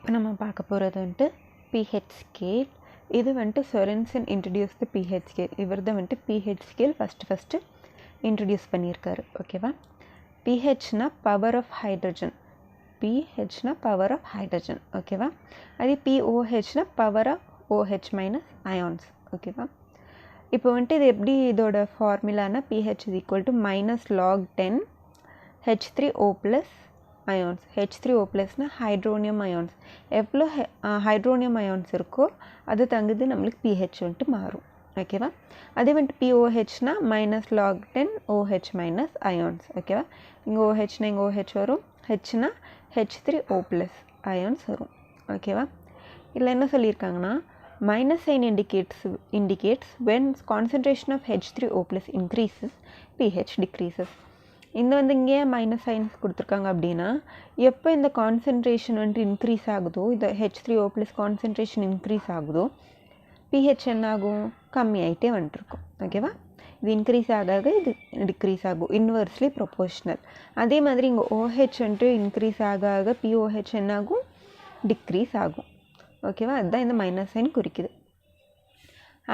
இப்போ நம்ம பார்க்க போகிறது வந்துட்டு pH scale. இது வந்துட்டு சொரென்சன் இன்ட்ரடியூஸ் த pH scale. இவர் தான் வந்துட்டு pH scale ஃபஸ்ட்டு இன்ட்ரடியூஸ் பண்ணியிருக்காரு. ஓகேவா? pHனா பவர் ஆஃப் ஹைட்ரஜன், pHனா பவர் ஆஃப் ஹைட்ரஜன். ஓகேவா? அதே pOHனா power of OH minus ions. ஓகேவா? இப்போ வந்துட்டு இது எப்படி இதோட ஃபார்முலானா pH is equal to minus log 10 H3O plus ions. H3O plusனா ஹைட்ரோனியம் அயான்ஸ். எவ்வளோ ஹைட்ரோனியம் அயான்ஸ் இருக்கோ அது தங்குது நம்மளுக்கு pH வந்துட்டு மாறும். ஓகேவா? அதே வந்துட்டு pOHனா minus log 10 OH minus ions. ஓகேவா? இங்கே OHனா இங்கே OH வரும், ஹெச்னா H3O plus அயான்ஸ் வரும். ஓகேவா? இதில் என்ன சொல்லியிருக்காங்கன்னா minus sign indicates when concentration of H3O plus increases, pH decreases. இந்த வந்து இங்கே மைனஸ் சைன்ஸ் கொடுத்துருக்காங்க அப்படின்னா எப்போ இந்த கான்சன்ட்ரேஷன் வந்துட்டு இன்க்ரீஸ் ஆகுதோ, இந்த H3O ப்ளஸ் கான்சன்ட்ரேஷன் இன்க்ரீஸ் ஆகுதோ pH என்ன ஆகும்? கம்மி ஆகிட்டே வந்துட்டுருக்கும். ஓகேவா? இது இன்க்ரீஸ் ஆக இது டிக்ரீஸ் ஆகும், இன்வெர்ஸ்லி ப்ரொபோஷ்னல். அதே மாதிரி இங்கே OH வந்துட்டு இன்க்ரீஸ் ஆக pOH என்ன ஆகும்? டிக்ரீஸ் ஆகும். ஓகேவா? அதுதான் இந்த மைனஸ் சைன் குறிக்குது.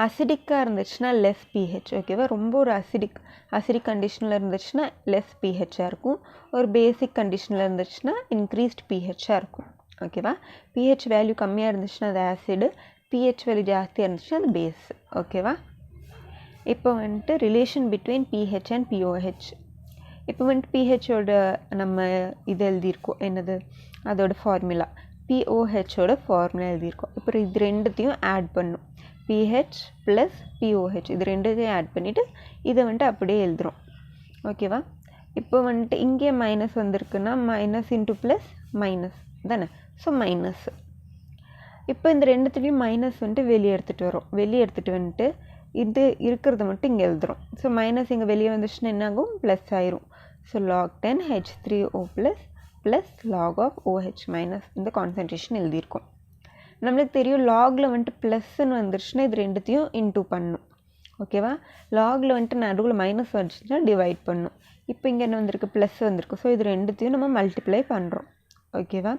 அசிடிக்காக இருந்துச்சுன்னா லெஸ் pH. ஓகேவா? ரொம்ப ஒரு அசிடிக் கண்டிஷனில் இருந்துச்சுன்னா லெஸ் pHஆக இருக்கும். ஒரு பேசிக் கண்டிஷனில் இருந்துச்சுன்னா இன்க்ரீஸ்ட் pHஆக இருக்கும். ஓகேவா? pH வேல்யூ கம்மியாக இருந்துச்சுன்னா அது ஆசிடு, pH வேல்யூ ஜாஸ்தியாக இருந்துச்சுன்னா அது பேஸ். ஓகேவா? இப்போ வந்துட்டு relation between pH and pOH. இப்போ வந்துட்டு pHோட நம்ம இது எழுதியிருக்கோம், என்னது அதோட ஃபார்முலா, pOHோட ஃபார்முலா எழுதியிருக்கோம். இப்போ இது ரெண்டுத்தையும் ஆட் பண்ணும், pH ப்ளஸ் pOH இது ரெண்டுத்தையும் ஆட் பண்ணிவிட்டு இதை வந்துட்டு அப்படியே எழுதுகிறோம். ஓகேவா? இப்போ வந்துட்டு இங்கே மைனஸ் வந்திருக்குன்னா மைனஸ் இன்ட்டு ப்ளஸ் மைனஸ் தானே, ஸோ மைனஸ். இப்போ இந்த ரெண்டுத்துலேயும் மைனஸ் வந்துட்டு வெளியே எடுத்துகிட்டு வரோம். வெளியே எடுத்துகிட்டு வந்துட்டு இது இருக்கிறத மட்டும் இங்கே எழுதுகிறோம். ஸோ மைனஸ் இங்கே வெளியே வந்துச்சுன்னா என்ன ஆகும்? ப்ளஸ் ஆயிரும். So log 10 H3O plus log of OH minus இந்த கான்சன்ட்ரேஷன் எழுதியிருக்கோம். நம்மளுக்கு தெரியும் லாகில் வந்துட்டு ப்ளஸ்ன்னு வந்துருச்சுன்னா இது ரெண்டுத்தையும் இன்டூ பண்ணும். ஓகேவா? லாகில் வந்துட்டு நடுவில் மைனஸ் வந்துச்சுன்னா டிவைட் பண்ணும். இப்போ இங்கே என்ன வந்திருக்கு? ப்ளஸ் வந்திருக்கு. ஸோ இது ரெண்டுத்தையும் நம்ம மல்டிப்ளை பண்ணுறோம். ஓகேவா?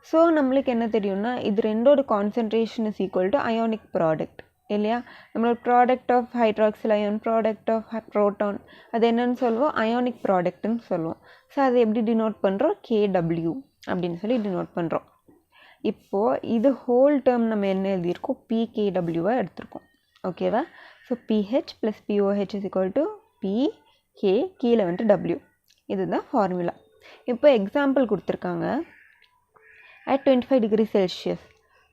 ஸோ நம்மளுக்கு என்ன தெரியும்னா இது ரெண்டோட concentration is equal to ionic product இல்லையா? நம்மளோட product of hydroxyl ion, product of proton, அது என்னன்னு சொல்லுவோம்? அயோனிக் ப்ராடக்ட்னு சொல்லுவோம். ஸோ அதை எப்படி டினோட் பண்ணுறோம்? KW அப்படின்னு சொல்லி டினோட் பண்ணுறோம். இப்போது இது ஹோல் டேர்ம் நம்ம என்ன எழுதியிருக்கோம்? PKWவாக எடுத்திருக்கோம். ஓகேவா? So pH plus pOH is equal to PK, கீழே வந்துட்டு W. இதுதான் ஃபார்முலா. இப்போ எக்ஸாம்பிள் கொடுத்துருக்காங்க. அட் 25 டிகிரி செல்சியஸ்,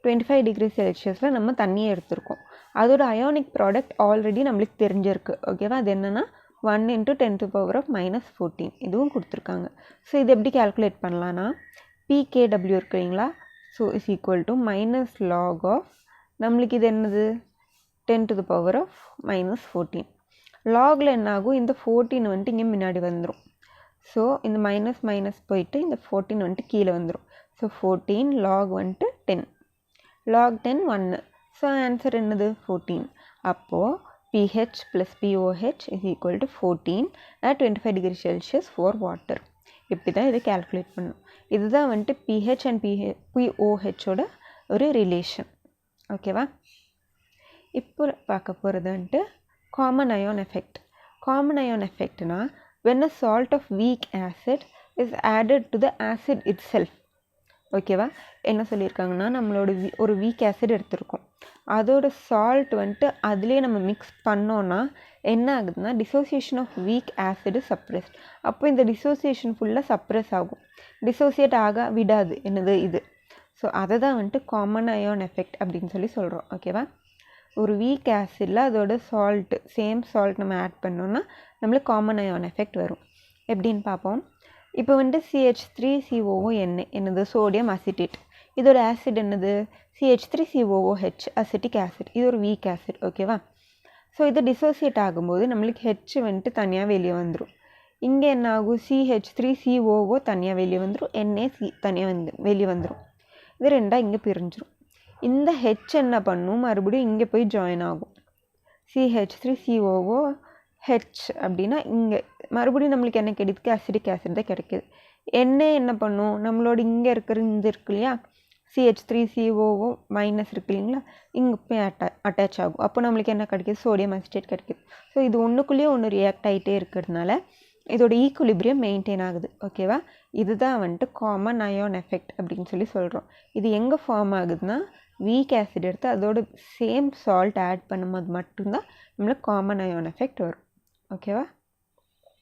25 டிகிரி செல்சியஸில் நம்ம தண்ணியை எடுத்திருக்கோம். அதோட அயோனிக் ப்ராடக்ட் ஆல்ரெடி நம்மளுக்கு தெரிஞ்சிருக்கு. ஓகேவா? அது என்னென்னா 1 × 10⁻⁻14 இதுவும் கொடுத்துருக்காங்க. ஸோ இது எப்படி கேல்குலேட் பண்ணலான்னா PKW இருக்குங்களா? So is equal to minus log of, நம்மளுக்கு இது என்னது? 10⁻⁻14. லாகில் என்ன ஆகும்? இந்த 14 வந்துட்டு இங்கே முன்னாடி வந்துடும். ஸோ இந்த மைனஸ் மைனஸ் போயிட்டு இந்த 14 வந்துட்டு கீழே வந்துடும். ஸோ 14 லாக் வந்துட்டு 10, லாக் 10 1. ஸோ ஆன்சர் என்னது? 14. அப்போது pH plus pOH is equal to 14 at 25 degree Celsius for water. இப்படி தான் இதை கேல்குலேட் பண்ணணும். இதுதான் வந்துட்டு pH அண்ட் pOHோட ஒரு ரிலேஷன். ஓகேவா? இப்போ பார்க்க போகிறது வந்துட்டு common ion effect. Common ion எஃபெக்ட்னா when a salt of weak acid is added to the acid itself. ஓகேவா? என்ன சொல்லியிருக்காங்கன்னா நம்மளோட ஒரு வீக் ஆசிட் எடுத்திருக்கோம், அதோட சால்ட் வந்துட்டு அதுலேயே நம்ம மிக்ஸ் பண்ணோன்னா என்ன ஆகுதுன்னா dissociation of weak acid suppressed. அப்போ இந்த டிசோசியேஷன் ஃபுல்லாக சப்ரெஸ் ஆகும், டிசோசியேட் ஆக விடாது என்னது இது. ஸோ அதை தான் வந்துட்டு காமன் அயான் எஃபெக்ட் அப்படின்னு சொல்லி சொல்கிறோம். ஓகேவா? ஒரு வீக் ஆசிடில் அதோட சால்ட்டு சேம் சால்ட் நம்ம ஆட் பண்ணோன்னா நம்மளுக்கு காமன் அயான் எஃபெக்ட் வரும். எப்படின்னு பார்ப்போம். இப்போ வந்துட்டு CH3COON என்னது? Sodium acetate. இதோட ஆசிட் என்னது? CH3COOH acetic acid. இது ஒரு வீக் ஆசிட். ஓகேவா? ஸோ இது டிசோசியேட் ஆகும்போது நம்மளுக்கு H வந்துட்டு தனியாக வெளியே வந்துடும். இங்கே என்ன ஆகும்? CH3COO தனியாக வெளியே வந்துடும், NaC தனியாக வெளியே வந்துடும். இது ரெண்டாக இங்கே பிரிஞ்சிடும். இந்த H என்ன பண்ணும்? மறுபடியும் இங்கே போய் ஜாயின் ஆகும். CH3COO H அப்படின்னா இங்கே மறுபடியும் நம்மளுக்கு என்ன கிடைக்குது? அசிடிக் ஆசிட் தான் கிடைக்கிது. என்ன பண்ணும்? நம்மளோட இங்கே இருக்கிற இந்த இருக்கு இல்லையா CH3COO- இருக்கு இல்லைங்களா, இங்கே போய் அட்டாச் ஆகும். அப்போ நம்மளுக்கு என்ன கிடைக்கிது, சோடியம் அசிட்டேட் கிடைக்கிது. ஸோ இது ஒன்றுக்குள்ளேயே ஒன்று ரியாக்ட் ஆகிட்டே இருக்கிறதுனால இதோட ஈக்குலிபிரியம் மெயின்டைன் ஆகுது. ஓகேவா, இதுதான் வந்துட்டு காமன் அயான் எஃபெக்ட் அப்படின்னு சொல்கிறோம். இது எங்கே ஃபார்ம் ஆகுதுன்னா, வீக் ஆசிட் எடுத்து அதோட சேம் சால்ட் ஆட் பண்ணும்போது மட்டும்தான் நம்மளுக்கு காமன் அயான் எஃபெக்ட் வரும். ஓகேவா.